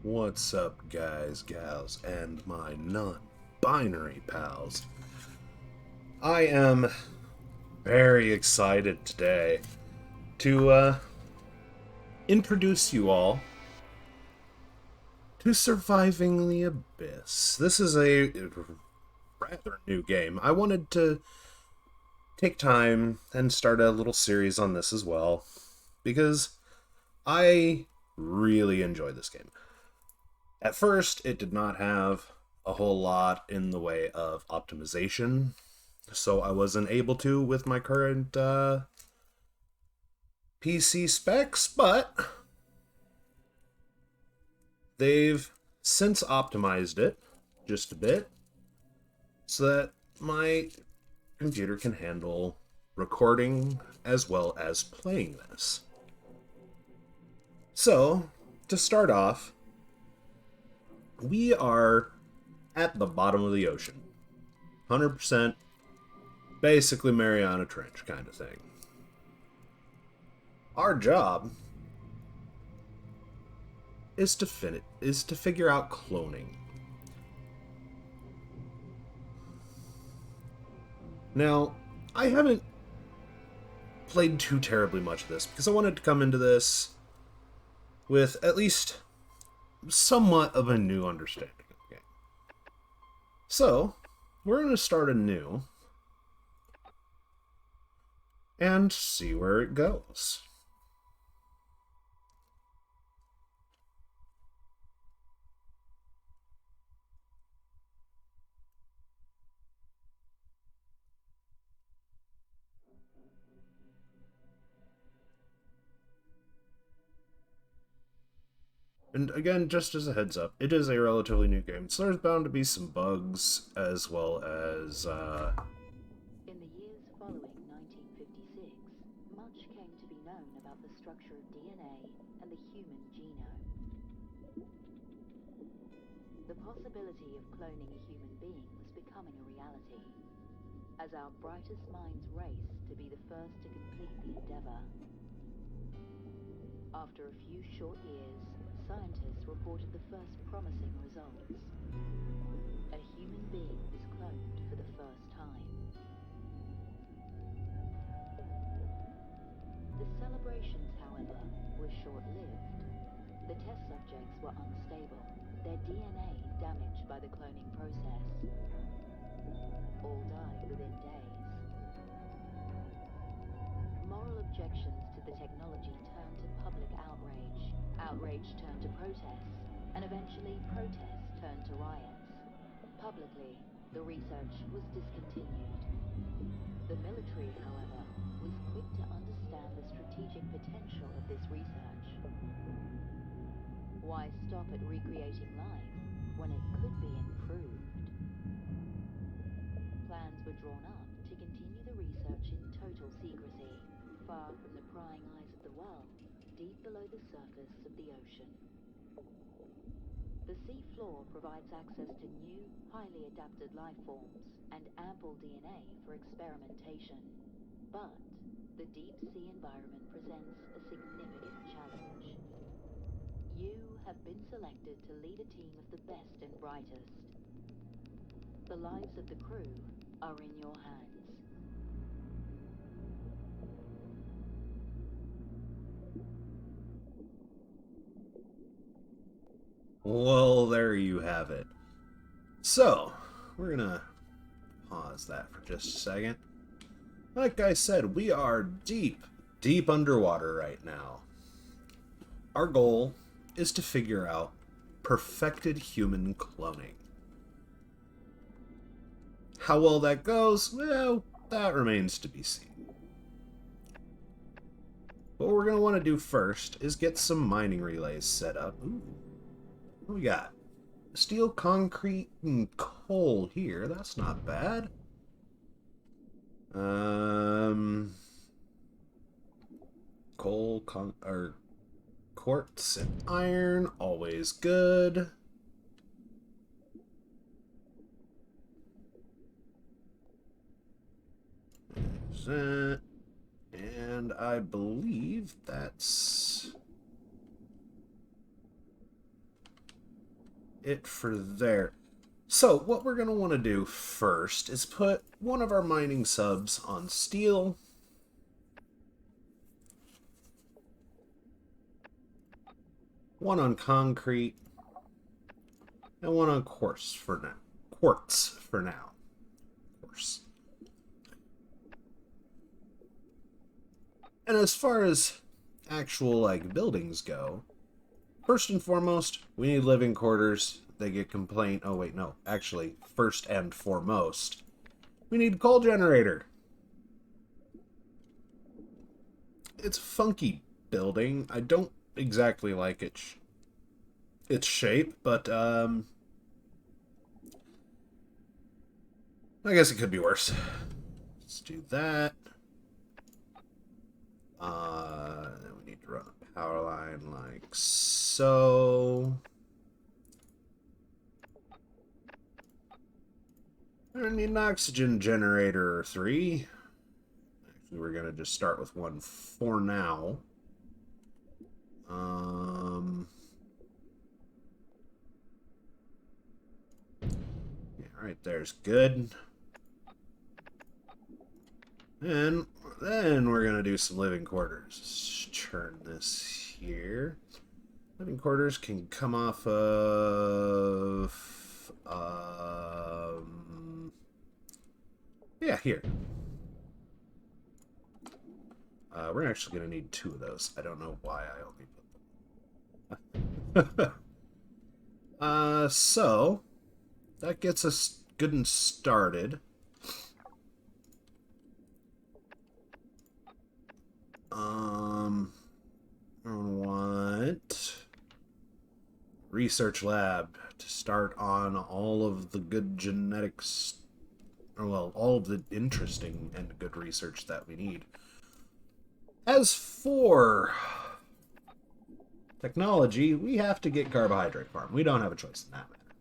What's up, guys, gals, and my non-binary pals? I am very excited today to introduce you all to Surviving the Abyss. This is a rather new game. I wanted to take time and start a little series on this as well, because I really enjoy this game. At first, it did not have a whole lot in the way of optimization, so I wasn't able to with my current PC specs, but they've since optimized it just a bit so that my computer can handle recording as well as playing this. So, to start off, we are at the bottom of the ocean. 100% basically Mariana Trench kind of thing. Our job is to figure out cloning. Now, I haven't played too terribly much of this because I wanted to come into this with at least somewhat of a new understanding of the game. So, we're going to start anew and see where it goes. And again, just as a heads up, it is a relatively new game, so there's bound to be some bugs as well as In the years following 1956, much came to be known about the structure of DNA and the human genome. The possibility of cloning a human being was becoming a reality, as our brightest minds raced to be the first to complete the endeavor. After a few short years, scientists reported the first promising results. A human being was cloned for the first time. The celebrations, however, were short-lived. The test subjects were unstable, their DNA damaged by the cloning process. All died within days. Moral objections to the technology turned to public outrage. Outrage turned to protests, and eventually protests turned to riots. Publicly, the research was discontinued. The military, however, was quick to understand the strategic potential of this research. Why stop at recreating life when it could be improved? Plans were drawn up to continue the research in total secrecy, far from the prying eyes of the world, deep below the surface of the ocean. The sea floor provides access to new, highly adapted life forms and ample DNA for experimentation. But the deep sea environment presents a significant challenge. You have been selected to lead a team of the best and brightest. The lives of the crew are in your hands. well, there you have it. So, we're gonna pause that for just a second. Like I said, we are deep underwater right now. Our goal is to figure out perfected human cloning. How well that goes, well, that remains to be seen. What we're going to want to do first is get some mining relays set up. Ooh, what do we got? Steel, concrete, and coal here. That's not bad. Coal, or quartz and iron, always good. That. And I believe that's it for there. So, what we're going to want to do first is put one of our mining subs on steel. One on concrete. And one on quartz for now. Quartz for now. Quartz. And as far as actual, like, buildings go, first and foremost, we need living quarters. They get complaint. Oh, wait, no. Actually, first and foremost, we need a coal generator. It's a funky building. I don't exactly like its shape, but I guess it could be worse. Let's do that. Then we need to run a power line like so. I need an oxygen generator 3. Actually, we're gonna just start with one for now. Yeah, right there's good. And then we're gonna do some living quarters. Let's turn this here. Living quarters can come off of yeah, here. We're actually going to need 2 of those. I don't know why I only put them. So that gets us good and started. I want research lab to start on all of the good genetics, or well, all of the interesting and good research that we need. As for technology, we have to get carbohydrate farm. We don't have a choice in that matter.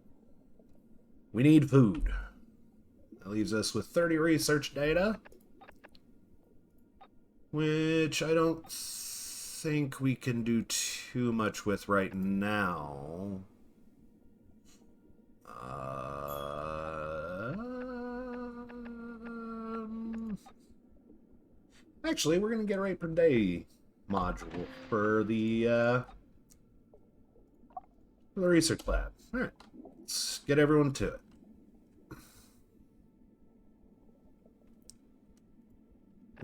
We need food. That leaves us with 30 research data, which I don't think we can do too much with right now. Actually, we're going to get a rate per day module for the research lab. All right, let's get everyone to it.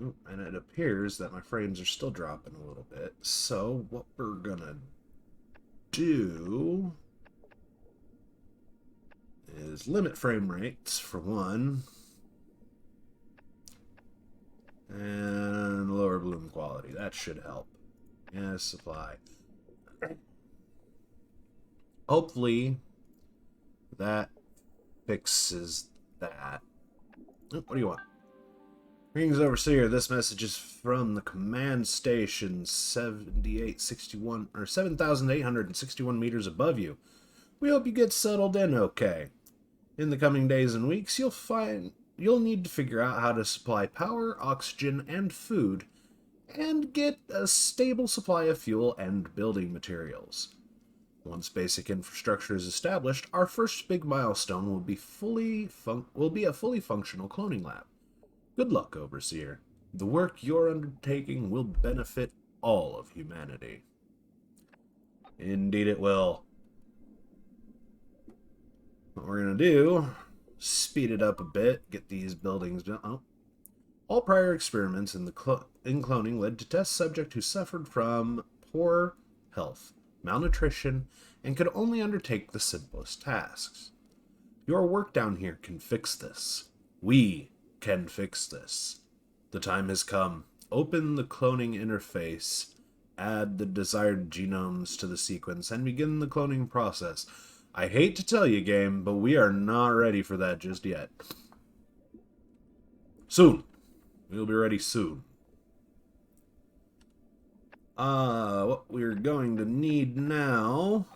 Ooh, and it appears that my frames are still dropping a little bit. So what we're gonna do is limit frame rates for one, and lower bloom quality. That should help. Yeah, supply. Hopefully that fixes that. Oh, what do you want? Greetings, Overseer. This message is from the command station 7861 or 7,861 meters above you. We hope you get settled in okay. In the coming days and weeks, you'll need to figure out how to supply power, oxygen, and food, and get a stable supply of fuel and building materials. Once basic infrastructure is established, our first big milestone will be a fully functional cloning lab. Good luck, Overseer. The work you're undertaking will benefit all of humanity. Indeed it will. What we're going to do, speed it up a bit, get these buildings done. Oh. All prior experiments in cloning led to test subject who suffered from poor health, malnutrition, and could only undertake the simplest tasks. Your work down here can fix this. We can fix this. The time has come. Open the cloning interface, add the desired genomes to the sequence, and begin the cloning process. I hate to tell you, game, but we are not ready for that just yet. Soon. We'll be ready soon. What we're going to need now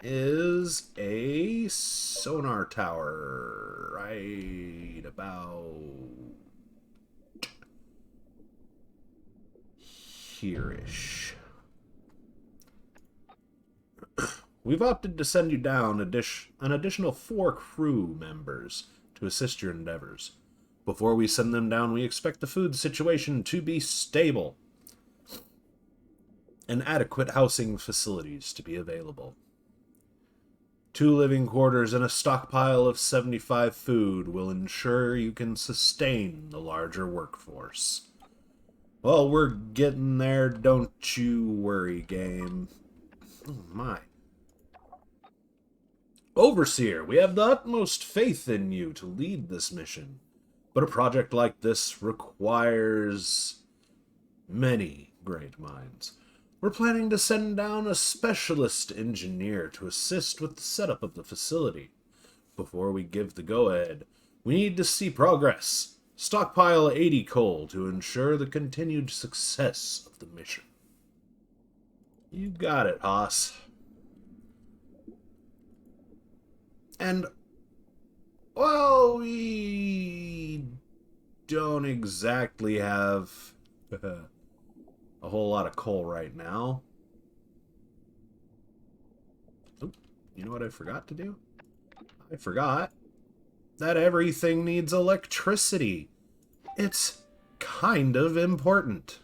is a sonar tower. Right about here-ish. we've opted to send you down an additional 4 crew members to assist your endeavors. Before we send them down, we expect the food situation to be stable and adequate housing facilities to be available. 2 living quarters and a stockpile of 75 food will ensure you can sustain the larger workforce. Well, we're getting there, don't you worry, game. Oh my. Overseer, we have the utmost faith in you to lead this mission, but a project like this requires many great minds. We're planning to send down a specialist engineer to assist with the setup of the facility. Before we give the go-ahead, we need to see progress. Stockpile 80 coal to ensure the continued success of the mission. You got it, Haas. And, well, we don't exactly have a whole lot of coal right now. Oh, you know what I forgot to do? I forgot that everything needs electricity. It's kind of important.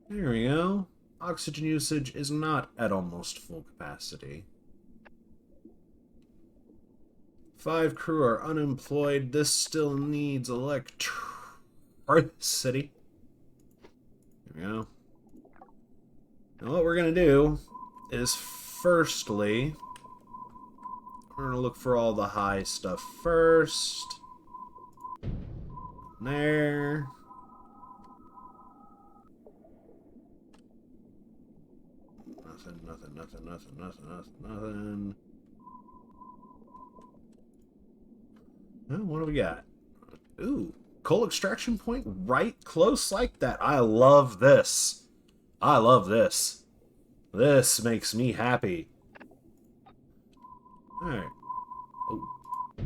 There we go. Oxygen usage is not at almost full capacity. 5 crew are unemployed. This still needs electricity. There we go. Now what we're going to do is firstly, we're going to look for all the high stuff first. There. Nothing. Well, what do we got? Ooh, coal extraction point right close like that. I love this. I love this. This makes me happy. Alright.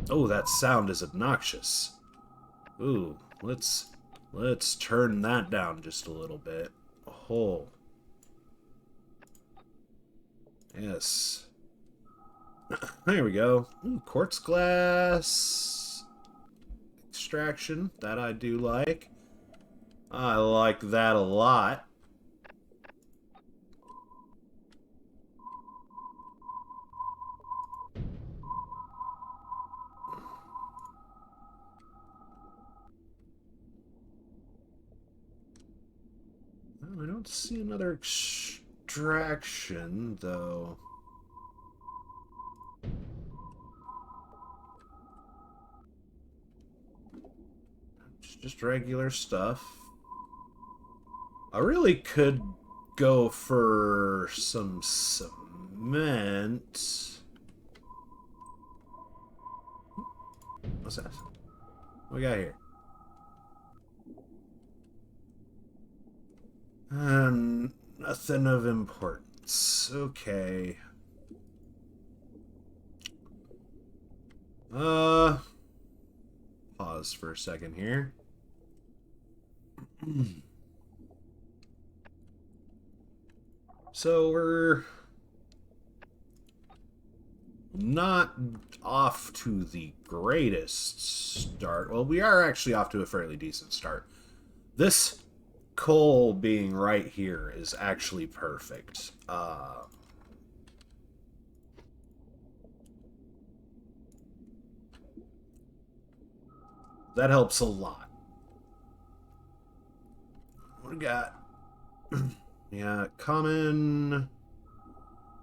Oh, that sound is obnoxious. Ooh, let's turn that down just a little bit. Oh. Yes. There we go. Ooh, quartz glass extraction. That I do like. I like that a lot. Well, I don't see another extraction, though. Just regular stuff. I really could go for some cement. What's that? What we got here? Nothing of importance. Okay. Pause for a second here. So we're not off to the greatest start. Well, we are actually off to a fairly decent start. This coal being right here is actually perfect. That helps a lot. What do we got? Yeah, common,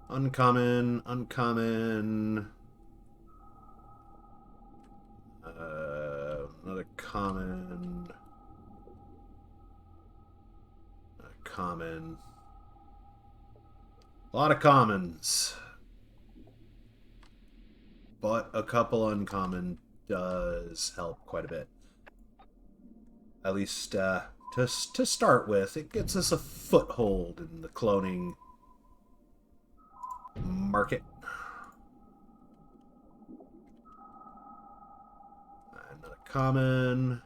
uncommon, uncommon. Another common. Common. A lot of commons. But a couple uncommon does help quite a bit. At least to start with, it gets us a foothold in the cloning market. Another common.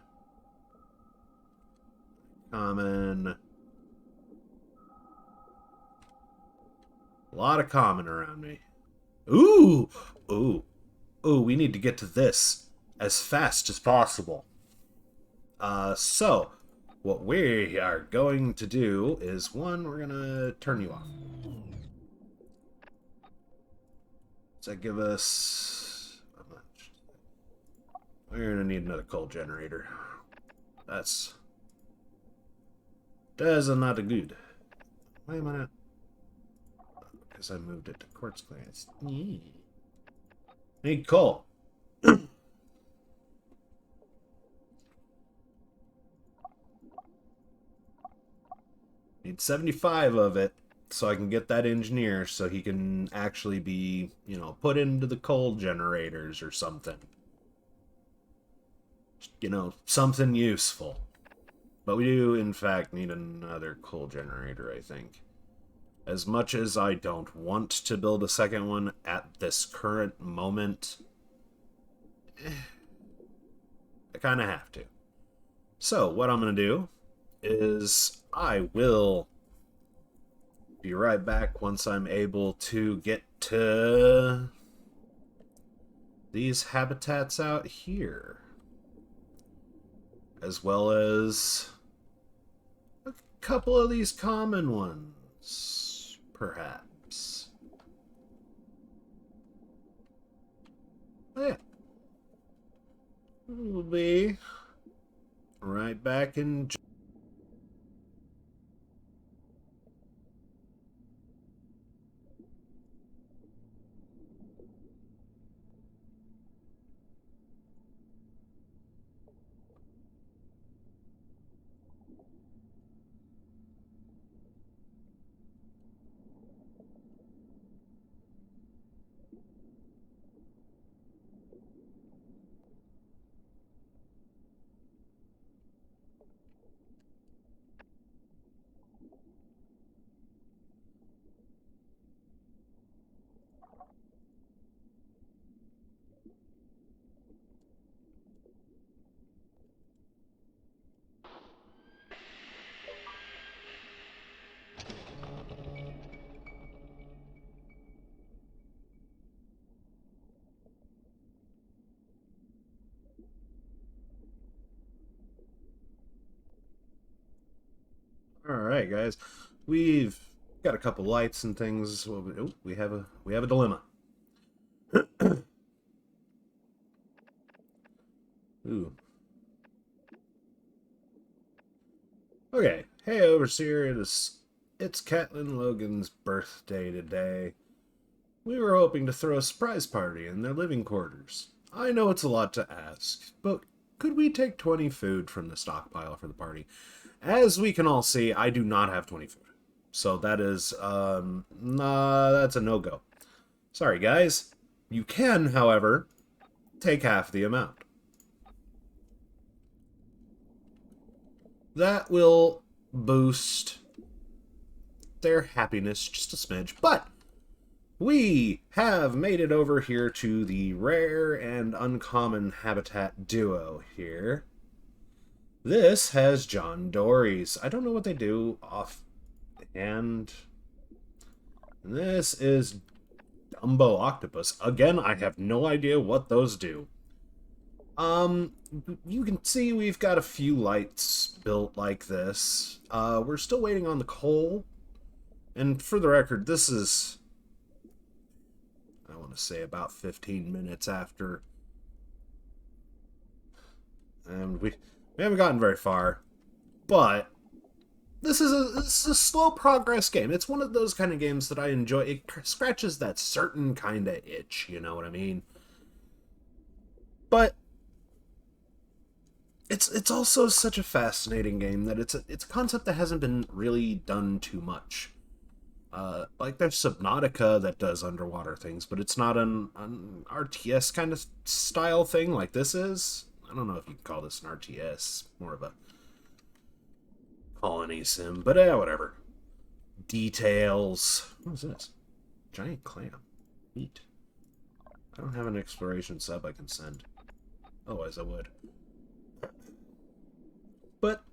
Common. lot of common around me. Ooh! Ooh. Ooh, we need to get to this as fast as possible. So, what we are going to do is, one, we're gonna turn you off. Does that give us... how much? We're gonna need another coal generator. That's not good. Why am I not... because I moved it to quartz glass. Need coal. Need 75 of it so I can get that engineer so he can actually be, put into the coal generators or something. Something useful. But we do, in fact, need another coal generator, I think. As much as I don't want to build a second one at this current moment, I kind of have to. So, what I'm going to do is I will be right back once I'm able to get to these habitats out here. As well as a couple of these common ones, perhaps. Oh, yeah. We'll be right back in... Alright, guys. We've got a couple lights and things. Oh, we have a dilemma. Ooh. Okay. Hey, Overseer. It's Catelyn Logan's birthday today. We were hoping to throw a surprise party in their living quarters. I know it's a lot to ask, but could we take 20 food from the stockpile for the party? As we can all see, I do not have 20 food. So that is, that's a no-go. Sorry, guys. You can, however, take half the amount. That will boost their happiness just a smidge, but we have made it over here to the rare and uncommon habitat duo here. This has John Dory's. I don't know what they do offhand. And this is Dumbo Octopus. Again, I have no idea what those do. You can see we've got a few lights built like this. We're still waiting on the coal. And for the record, this is, I want to say, about 15 minutes after. And we haven't gotten very far. But this is a slow progress game. It's one of those kind of games that I enjoy. It scratches that certain kind of itch, you know what I mean? But it's also such a fascinating game that it's a concept that hasn't been really done too much. Like there's Subnautica that does underwater things, but it's not an RTS kind of style thing like this is. I don't know if you can call this an RTS, more of a colony sim, but whatever. Details. What is this? Giant clam. Neat. I don't have an exploration sub I can send. Otherwise I would. But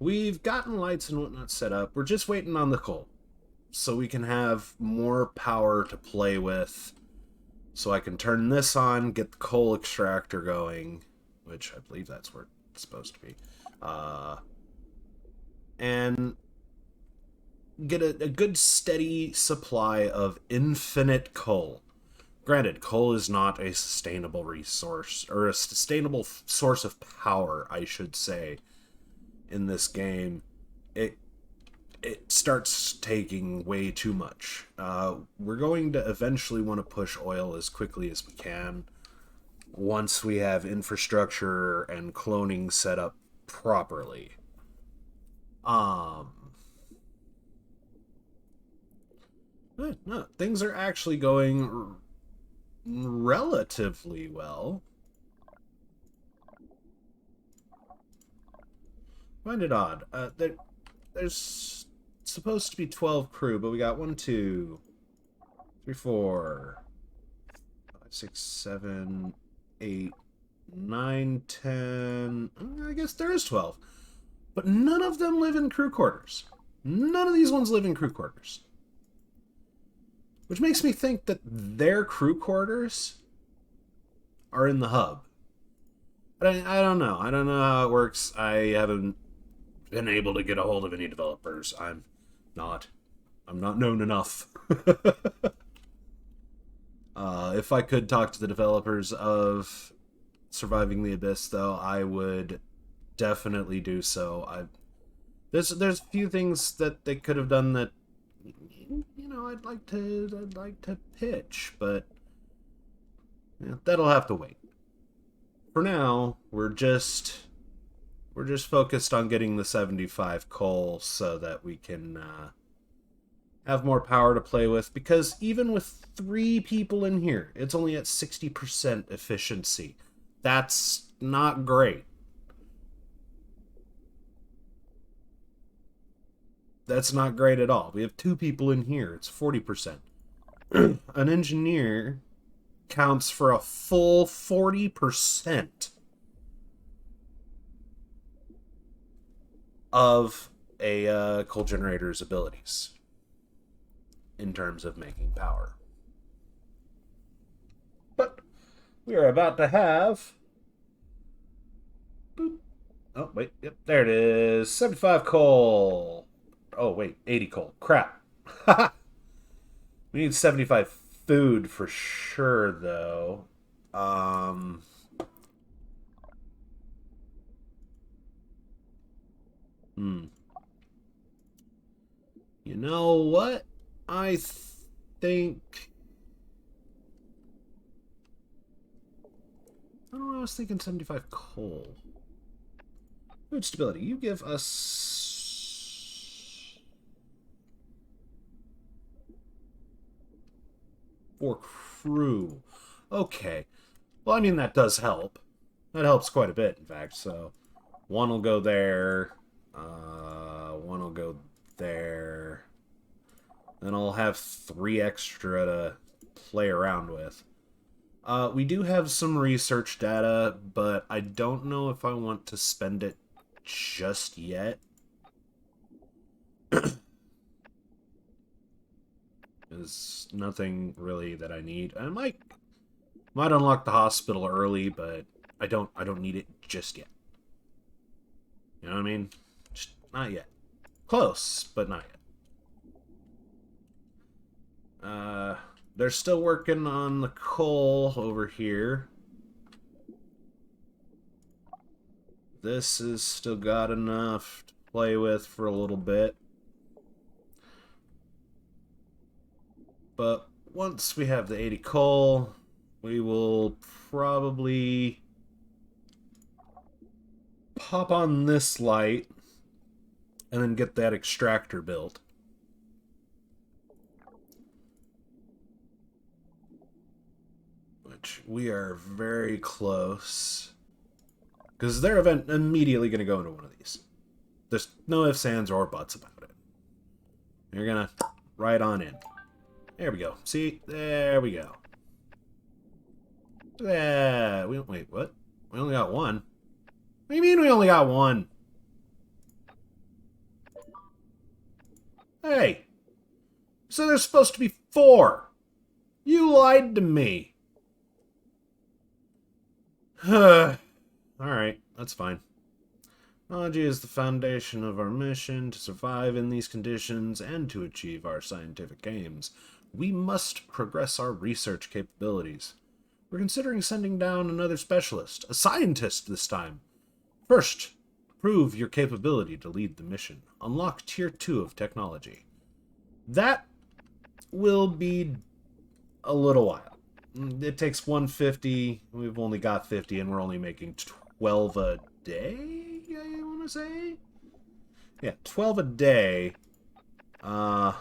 we've gotten lights and whatnot set up. We're just waiting on the coal. so we can have more power to play with. So I can turn this on, get the coal extractor going, which I believe that's where it's supposed to be, and get a good steady supply of infinite coal. Granted, coal is not a sustainable resource, or a sustainable source of power, I should say, in this game. It starts taking way too much. We're going to eventually want to push oil as quickly as we can once we have infrastructure and cloning set up properly. No, things are actually going relatively well. Find it odd. There's supposed to be 12 crew, but we got 1, 2, 3, 4, 5, 6, 7, 8, 9, 10. I guess there is 12. But none of them live in crew quarters. None of these ones live in crew quarters. Which makes me think that their crew quarters are in the hub. But I don't know. I don't know how it works. I haven't been able to get a hold of any developers. I'm not known enough. If I could talk to the developers of Surviving the Abyss, though, I would definitely do so. There's a few things that they could have done that, you know, I'd like to pitch, but yeah, that'll have to wait. For now, we're just focused on getting the 75 coal so that we can have more power to play with, because even with 3 people in here, it's only at 60% efficiency. That's not great. That's not great at all. We have 2 people in here, it's 40%. An engineer counts for a full 40% of a coal generator's abilities in terms of making power. But we are about to have... Boop. Oh, wait. Yep, there it is. 75 coal. Oh, wait. 80 coal. Crap. We need 75 food for sure, though. You know what? I think... I don't know, I was thinking 75 coal. Food stability. You give us... 4 crew. Okay. Well, I mean, that does help. That helps quite a bit, in fact, so... 1 will go there. 1 will go there. Then I'll have 3 extra to play around with. We do have some research data, but I don't know if I want to spend it just yet. There's nothing really that I need. I might unlock the hospital early, but I don't need it just yet. You know what I mean? Just not yet. Close, but not yet. They're still working on the coal over here. This has still got enough to play with for a little bit. But once we have the 80 coal, we will probably pop on this light and then get that extractor built. Which we are very close. Because they're immediately going to go into one of these. There's no ifs, ands, or buts about it. You're going to right on in. There we go. See? There we go. Yeah. Wait, what? We only got 1. What do you mean we only got 1? Hey! So there's supposed to be 4. You lied to me. Alright, that's fine. Technology is the foundation of our mission. To survive in these conditions and to achieve our scientific aims, we must progress our research capabilities. We're considering sending down another specialist, a scientist this time. First, prove your capability to lead the mission. Unlock Tier 2 of technology. That will be a little while. It takes 150. We've only got 50, and we're only making 12 a day, I want to say? Yeah, 12 a day. I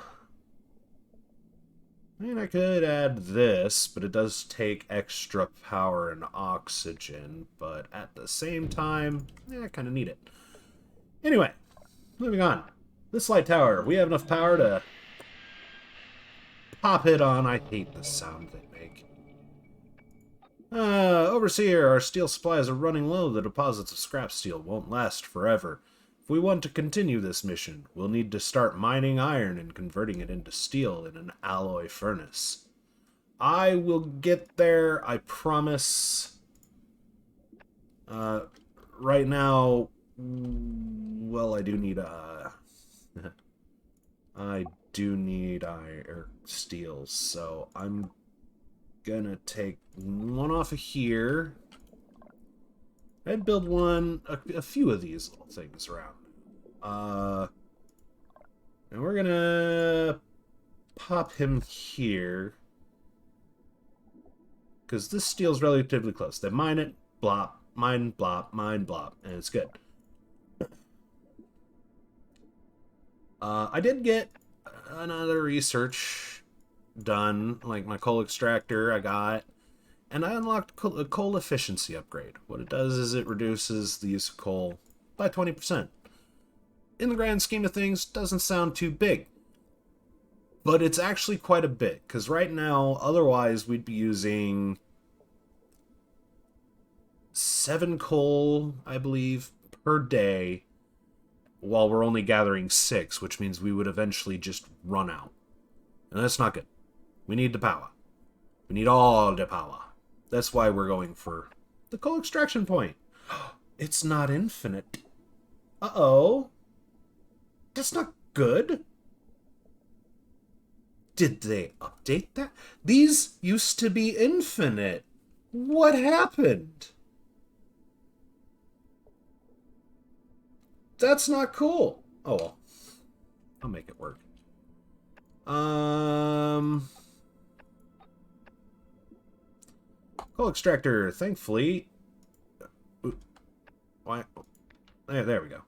mean, I could add this, but it does take extra power and oxygen. But at the same time, I kind of need it. Anyway, moving on. This light tower, we have enough power to pop it on. I hate the sound they make. Overseer, our steel supplies are running low. The deposits of scrap steel won't last forever. If we want to continue this mission, we'll need to start mining iron and converting it into steel in an alloy furnace. I will get there, I promise. Right now, well, I do need, I do need iron, steel, so I'm gonna take one off of here. I'd build a few of these little things around. And we're gonna pop him here. Because this steel's relatively close. They mine it, blop, mine, blop, mine, blop, and it's good. I did get another research done, like my coal extractor I got, and I unlocked a coal efficiency upgrade. What it does is it reduces the use of coal by 20%. In the grand scheme of things, doesn't sound too big. But it's actually quite a bit, because right now, otherwise, we'd be using 7 coal, I believe, per day, while we're only gathering 6, which means we would eventually just run out. And that's not good. We need the power. We need all the power. That's why we're going for the coal extraction point. It's not infinite. Uh-oh. That's not good. Did they update that? These used to be infinite. What happened? That's not cool. Oh well. I'll make it work. Coal extractor, thankfully. Why? There we go.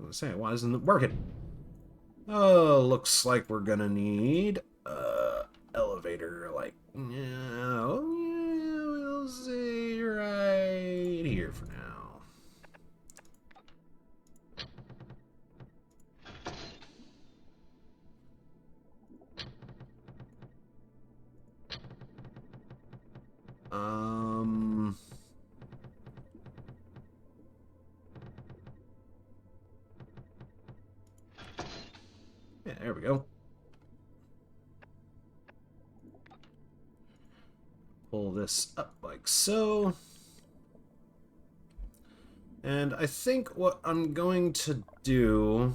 I was saying, why isn't it working? Oh, looks like we're gonna need elevator, like, yeah, we'll see right here for now. Yeah, there we go. Pull this up like so. And I think what I'm going to do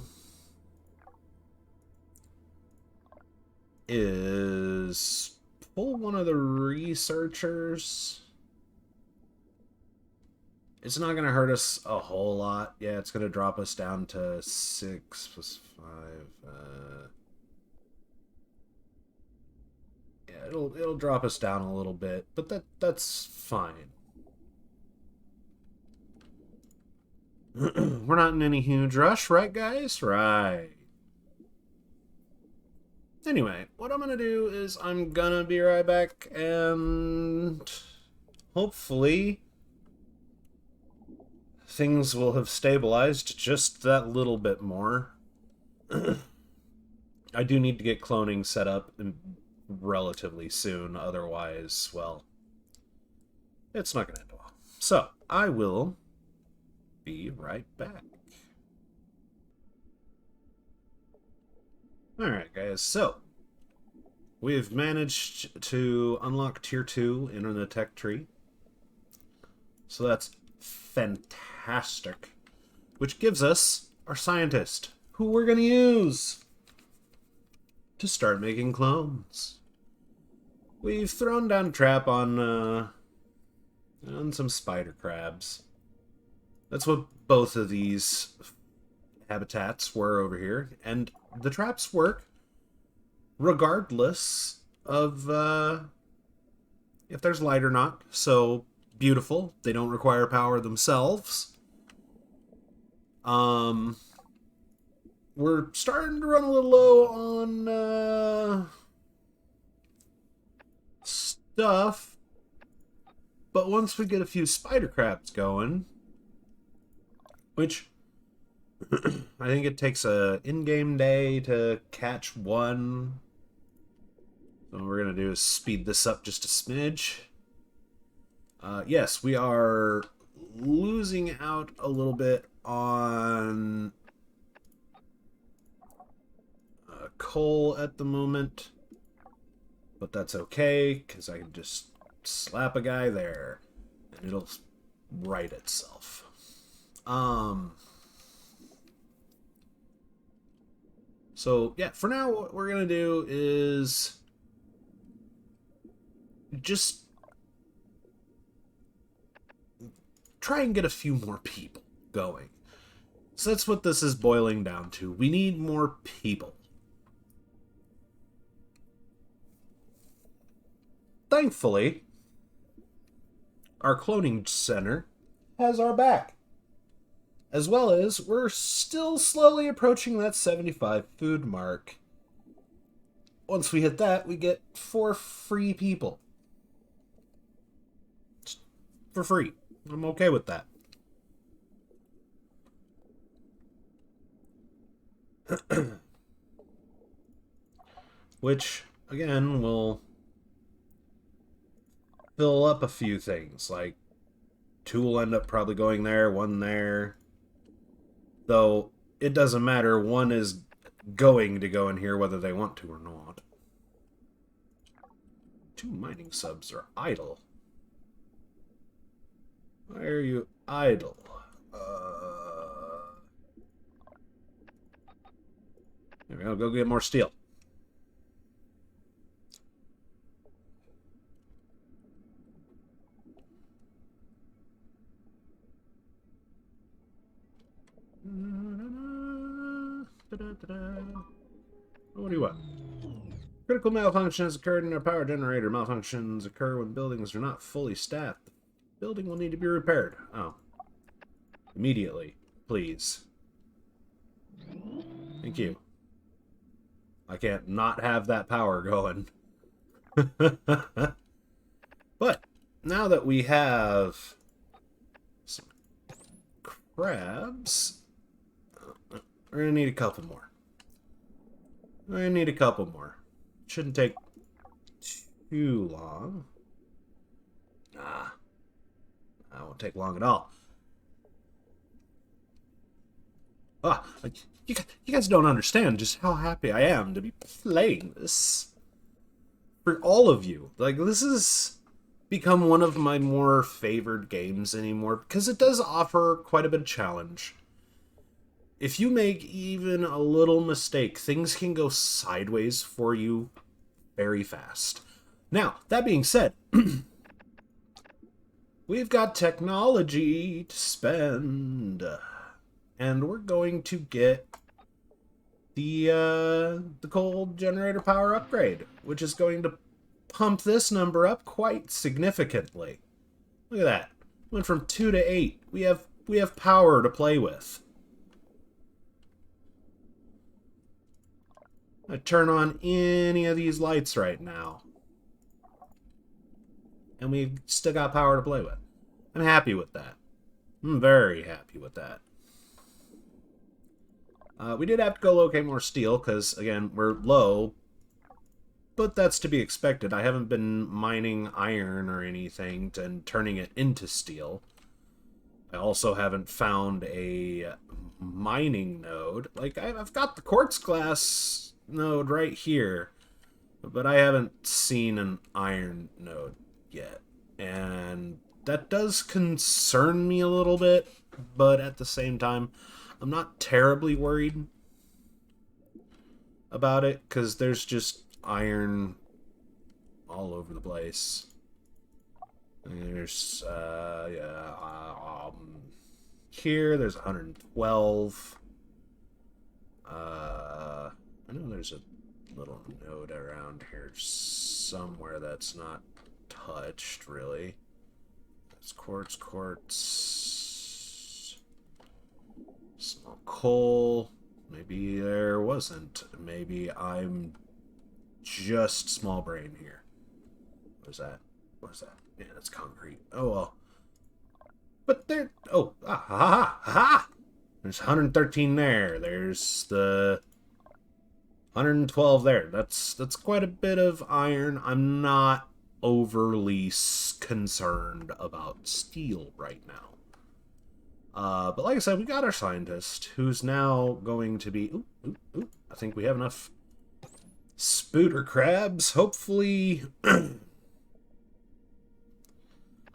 is pull one of the researchers. It's not going to hurt us a whole lot. Yeah, it's going to drop us down to 6 plus 5. Yeah, it'll drop us down a little bit, but that's fine. We're not in any huge rush, right, guys? Right. Anyway, what I'm going to do is I'm going to be right back, and hopefully things will have stabilized just that little bit more. I do need to get cloning set up relatively soon, otherwise, well, it's not going to end well. So, I will be right back. Alright, guys, so we've managed to unlock Tier 2 in the tech tree. So that's fantastic. Which gives us our scientist, who we're going to use to start making clones. We've thrown down a trap on some spider crabs. That's what both of these habitats were over here. And the traps work regardless of if there's light or not. So, beautiful. They don't require power themselves. We're starting to run a little low on stuff. But once we get a few spider crabs going, which I think it takes a in-game day to catch one. So what we're going to do is speed this up just a smidge. Yes, we are losing out a little bit on coal at the moment. But that's okay, because I can just slap a guy there, and it'll right itself. So, yeah, for now, what we're going to do is just try and get a few more people going. So that's what this is boiling down to. We need more people. Thankfully, our cloning center has our back. As well as, we're still slowly approaching that 75 food mark. Once we hit that, we get 4 free people. For free. I'm okay with that. Which, again, will fill up a few things. Like, 2 will end up probably going there, 1 there. Though, it doesn't matter. 1 is going to go in here whether they want to or not. 2 mining subs are idle. Why are you idle? There we go. Go get more steel. What do you want? Critical malfunction has occurred in our power generator. Malfunctions occur when buildings are not fully staffed. The building will need to be repaired. Oh. Immediately, please. Thank you. I can't not have that power going. But, now that we have some crabs, we're going to need a couple more. We're going to need a couple more. Shouldn't take too long. Nah. That won't take long at all. Ah, you guys don't understand just how happy I am to be playing this. For all of you. Like, this has become one of my more favored games anymore, because it does offer quite a bit of challenge. If you make even a little mistake, things can go sideways for you very fast. Now, that being said, we've got technology to spend, and we're going to get the coal generator power upgrade, which is going to pump this number up quite significantly. Look at that. Went from 2 to 8. We have power to play with. I turn on any of these lights right now, and we've still got power to play with. I'm happy with that. I'm very happy with that. We did have to go locate more steel, because, again, we're low, but that's to be expected. I haven't been mining iron or anything and turning it into steel. I also haven't found a mining node. Like, I've got the quartz glass node right here, But I haven't seen an iron node yet. And that does concern me a little bit, but at the same time, I'm not terribly worried about it, because there's just iron all over the place. There's, here, there's 112. I know there's a little node around here somewhere that's not touched, really. It's quartz. Small coal. Maybe there wasn't. Maybe I'm just small brain here. What is that? Yeah, that's concrete. Oh, well. But there... Oh, ha! There's 113 there. There's the 112 there. That's quite a bit of iron. I'm not overly concerned about steel right now. But like I said, we got our scientist, who's now going to be... Ooh. I think we have enough spooter crabs. Hopefully...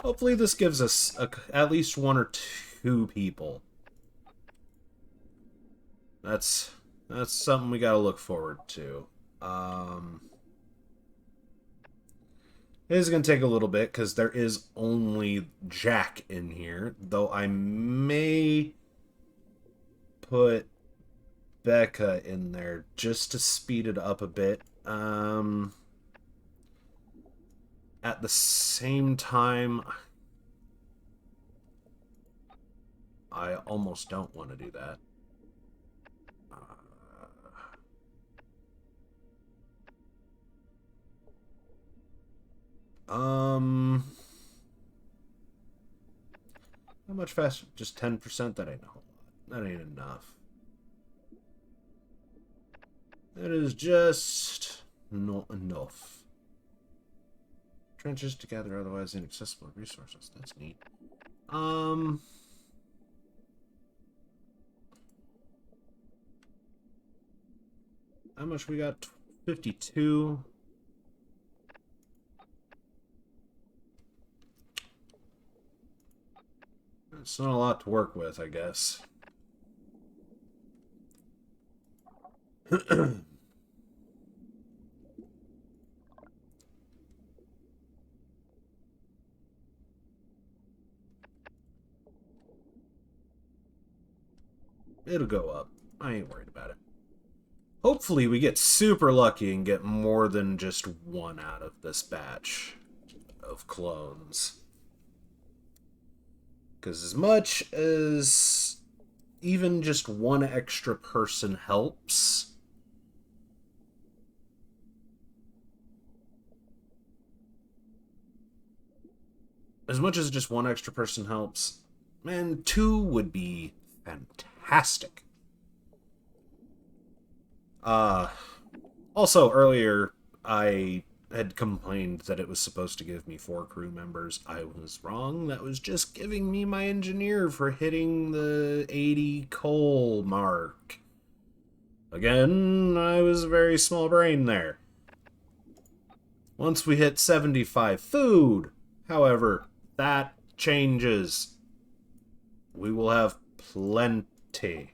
Hopefully this gives us at least 1 or 2 people. That's something we gotta look forward to. It is going to take a little bit, because there is only Jack in here. Though I may put Becca in there just to speed it up a bit. At the same time, I almost don't want to do that. How much faster? Just 10%? That ain't a whole lot. That ain't enough. That is just not enough. Trenches to gather otherwise inaccessible resources. That's neat. How much we got? 52. It's not a lot to work with, I guess. It'll go up. I ain't worried about it. Hopefully we get super lucky and get more than just 1 out of this batch of clones. Because as much as even just 1 extra person helps, man, 2 would be fantastic. Also, earlier, I had complained that it was supposed to give me 4 crew members. I was wrong. That was just giving me my engineer for hitting the 80 coal mark. Again, I was a very small brain there. Once we hit 75 food, however, that changes. We will have plenty.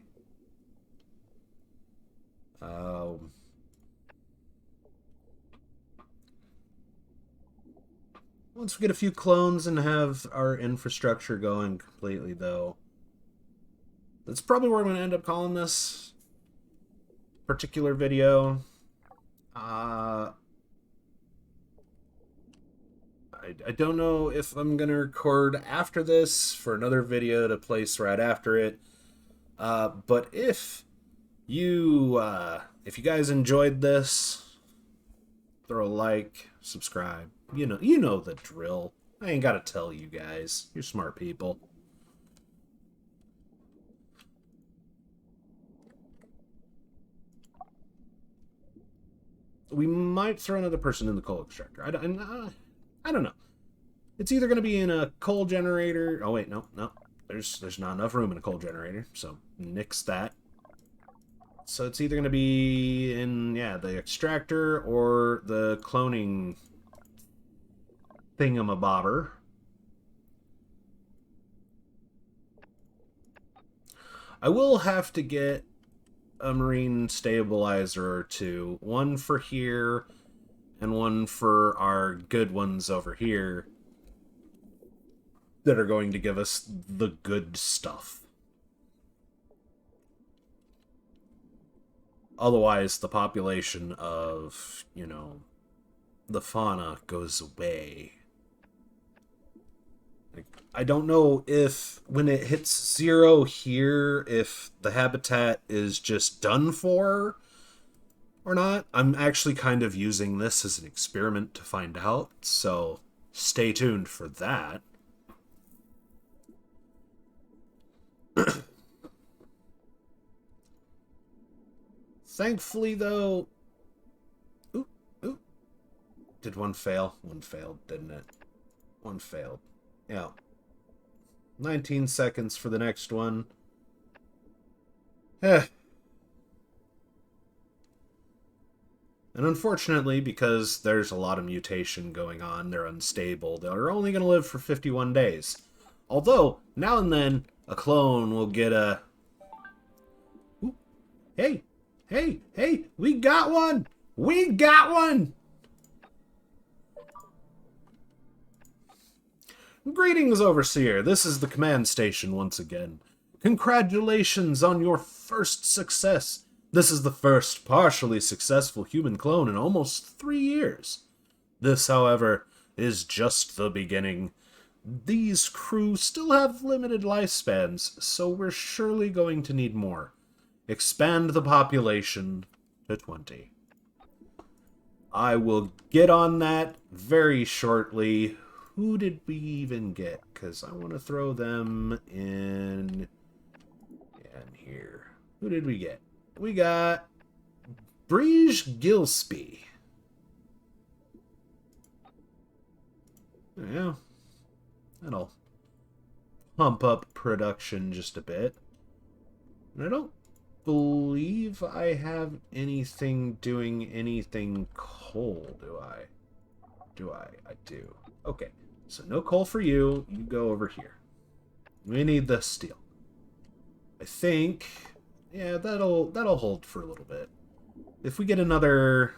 Once we get a few clones and have our infrastructure going completely, though, that's probably where I'm going to end up calling this particular video. I don't know if I'm going to record after this for another video to place right after it. But if you guys enjoyed this, throw a like, subscribe. You know the drill. I ain't gotta tell you guys. You're smart people. We might throw another person in the coal extractor. I don't know. It's either gonna be in a coal generator. Oh wait, no. There's not enough room in a coal generator, so nix that. So it's either going to be in, yeah, the extractor or the cloning thingamabobber. I will have to get a marine stabilizer or two. One for here and one for our good ones over here that are going to give us the good stuff. Otherwise, the population of, you know, the fauna goes away. Like, I don't know if when it hits 0 here, if the habitat is just done for or not. I'm actually kind of using this as an experiment to find out, so stay tuned for that. Thankfully, though... Ooh, ooh. Did one fail? One failed, didn't it? One failed. Yeah. 19 seconds for the next one. Eh. And unfortunately, because there's a lot of mutation going on, they're unstable, they're only going to live for 51 days. Although, now and then, a clone will get a... Ooh. Hey! Hey! Hey! We got one! We got one! Greetings, Overseer. This is the command station once again. Congratulations on your first success. This is the first partially successful human clone in almost 3 years. This, however, is just the beginning. These crew still have limited lifespans, so we're surely going to need more. Expand the population to 20. I will get on that very shortly. Who did we even get? Because I want to throw them in here. Who did we get? We got Brige Gillespie. Yeah. That'll pump up production just a bit. And I don't believe I have anything doing anything coal, do I? I do. Okay. So no coal for you. You go over here. We need the steel. I think, yeah, that'll hold for a little bit. If we get another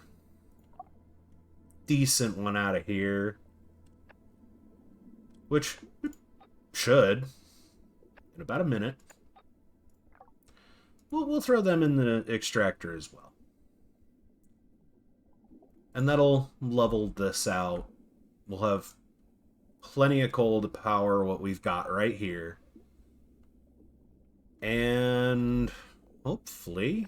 decent one out of here, which should in about a minute, we'll throw them in the extractor as well. And that'll level this out. We'll have plenty of coal to power what we've got right here. And hopefully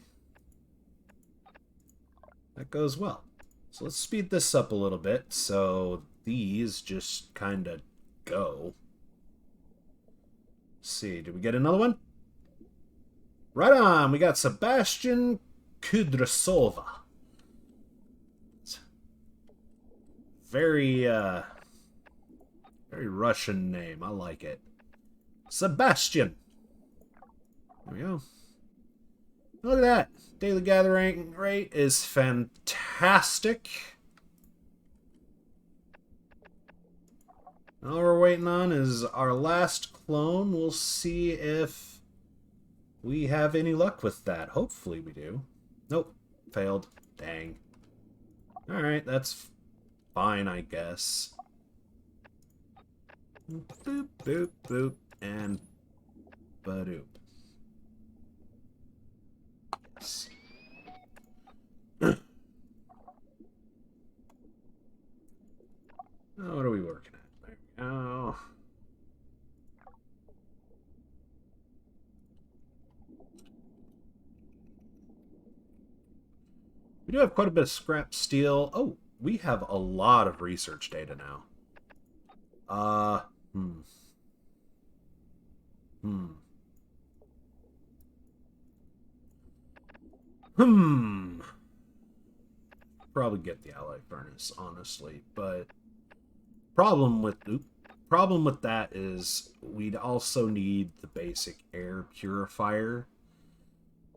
that goes well. So let's speed this up a little bit so these just kind of go. Let's see, did we get another one? Right on, we got Sebastian Kudrasova. Very Russian name. I like it. Sebastian. There we go. Look at that. Daily gathering rate is fantastic. All we're waiting on is our last clone. We'll see if we have any luck with that. Hopefully we do. Nope. Failed. Dang. Alright, that's fine, I guess. Boop, boop, boop, and badoop. Yes. Oh, what are we working at? There we go. We do have quite a bit of scrap steel. Oh, we have a lot of research data now. Probably get the alloy furnace, honestly, but problem with that is we'd also need the basic air purifier.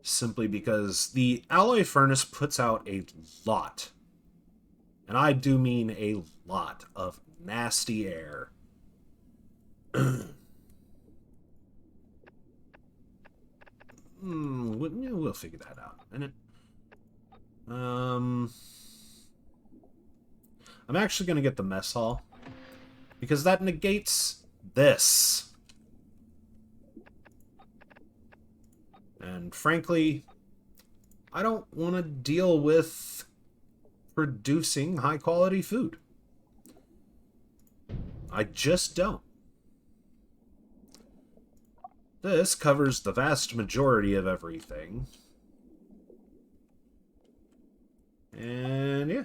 simply because the alloy furnace puts out a lot, and I do mean a lot, of nasty air. We'll figure that out in a minute. I'm actually going to get the mess hall, because that negates this. And frankly, I don't want to deal with producing high-quality food. I just don't. This covers the vast majority of everything. And yeah.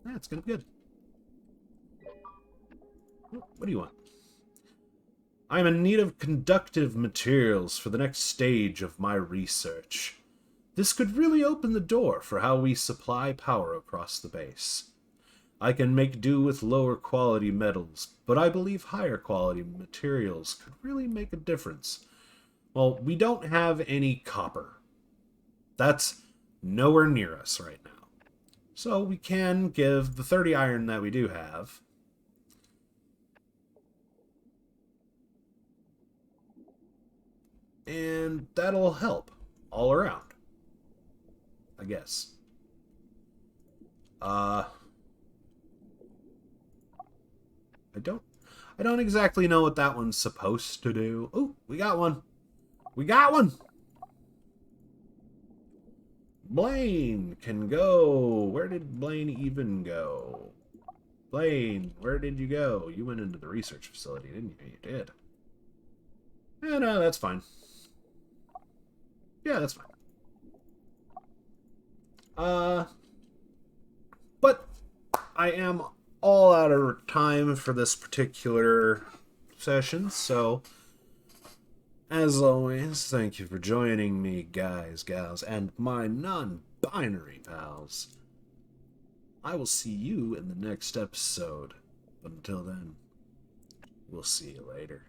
Yeah, it's gonna be good. What do you want? I am in need of conductive materials for the next stage of my research. This could really open the door for how we supply power across the base. I can make do with lower quality metals, but I believe higher quality materials could really make a difference. Well, we don't have any copper. That's nowhere near us right now. So we can give the 30 iron that we do have. And that'll help all around, I guess. I don't exactly know what that one's supposed to do. Oh, we got one. We got one. Blaine can go. Where did Blaine even go? Blaine, where did you go? You went into the research facility, didn't you? You did. Yeah, no, that's fine. Yeah, that's fine. But I am all out of time for this particular session, so as always, thank you for joining me, guys, gals, and my non-binary pals. I will see you in the next episode, but until then, we'll see you later.